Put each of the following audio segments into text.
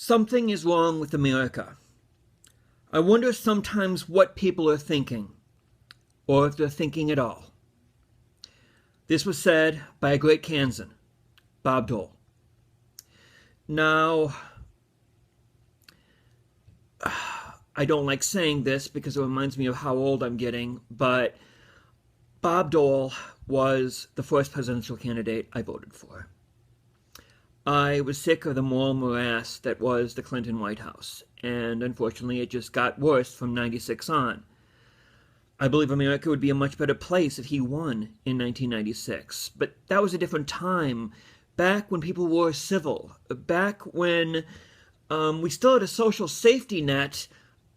Something is wrong with America. I wonder sometimes what people are thinking, or if they're thinking at all. This was said by a great Kansan, Bob Dole. Now, I don't like saying this because it reminds me of how old I'm getting, but Bob Dole was the first presidential candidate I voted for. I was sick of the moral morass that was the Clinton White House, and unfortunately it just got worse from '96 on. I believe America would be a much better place if he won in 1996, but that was a different time, back when people were civil, back when we still had a social safety net,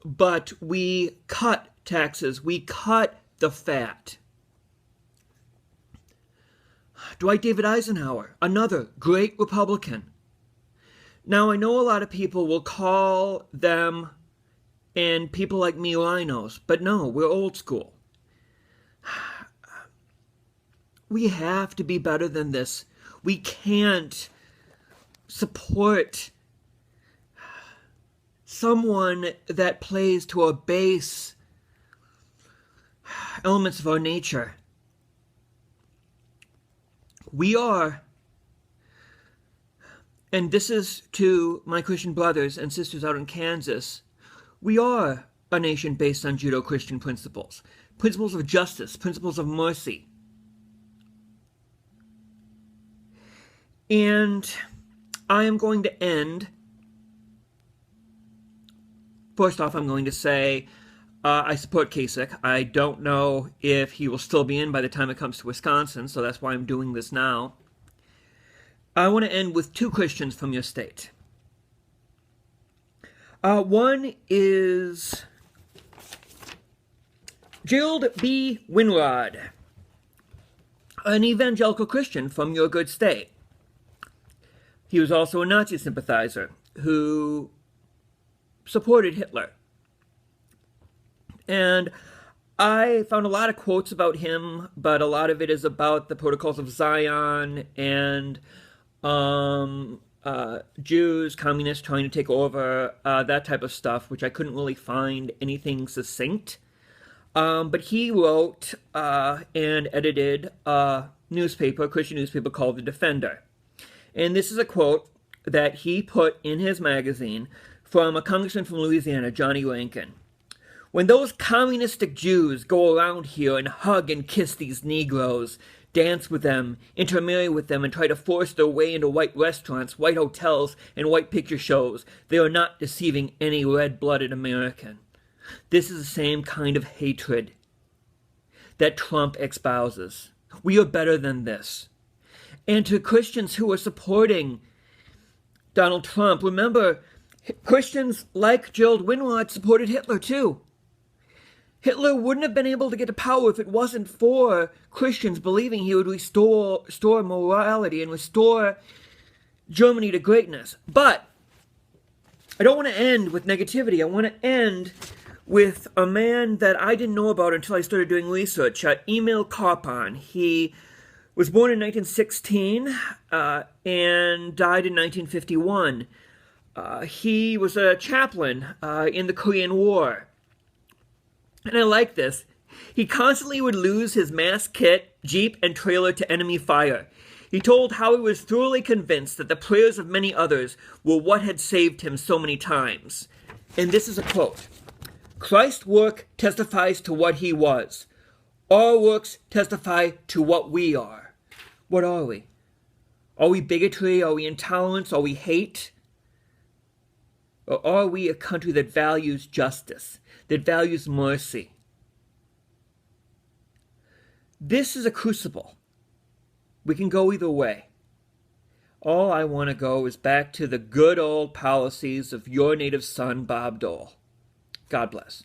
but we cut taxes, we cut the fat. Dwight David Eisenhower, another great Republican. Now, I know a lot of people will call them and people like me rhinos, but no, we're old school. We have to be better than this. We can't support someone that plays to our base elements of our nature. We are, and this is to my Christian brothers and sisters out in Kansas, we are a nation based on Judeo-Christian principles. Principles of justice, principles of mercy. And I am going to end, first off, I'm going to say I support Kasich. I don't know if he will still be in by the time it comes to Wisconsin, so that's why I'm doing this now. I want to end with two Christians from your state. One is Gerald B. Winrod, an evangelical Christian from your good state. He was also a Nazi sympathizer who supported Hitler. And I found a lot of quotes about him, but a lot of it is about the protocols of Zion and Jews, communists trying to take over, that type of stuff, which I couldn't really find anything succinct. But he wrote and edited a Christian newspaper called The Defender. And this is a quote that he put in his magazine from a congressman from Louisiana, Johnny Rankin. When those communistic Jews go around here and hug and kiss these Negroes, dance with them, intermarry with them, and try to force their way into white restaurants, white hotels, and white picture shows, they are not deceiving any red-blooded American. This is the same kind of hatred that Trump espouses. We are better than this. And to Christians who are supporting Donald Trump, remember, Christians like Gerald Winrod supported Hitler too. Hitler wouldn't have been able to get to power if it wasn't for Christians believing he would restore morality and restore Germany to greatness. But I don't want to end with negativity. I want to end with a man that I didn't know about until I started doing research, Emil Karpan. He was born in 1916 and died in 1951. He was a chaplain in the Korean War. And I like this. He constantly would lose his mask kit, jeep, and trailer to enemy fire. He told how he was thoroughly convinced that the prayers of many others were what had saved him so many times. And this is a quote. Christ's work testifies to what he was. Our works testify to what we are. What are we? Are we bigotry? Are we intolerance? Are we hate? Or are we a country that values justice, that values mercy? This is a crucible. We can go either way. All I want to go is back to the good old policies of your native son, Bob Dole. God bless.